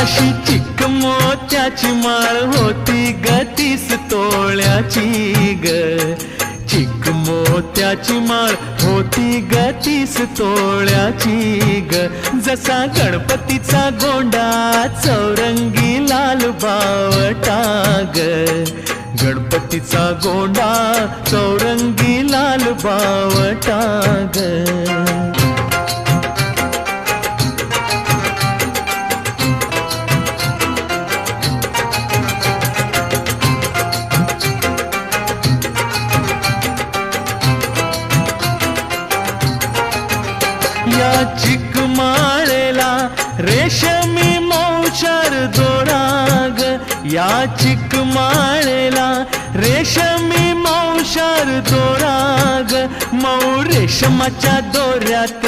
अशी चिक मोत्याची माळ होती ग 30 तोळ्याची ग, चिक मोत्याची माळ होती ग 30 तोळ्याची ग. जसा गणपतीचा गोंडा चौरंगी लाल बावटा ग, गणपतीचा गोंडा चौरंगी लाल बावटा ग. या चिकमाळेला रेशमी मौचार दोराग, या चिकमाळेला रेशमी मौचार दोराग, मऊ रेशमाच्या दोऱ्यात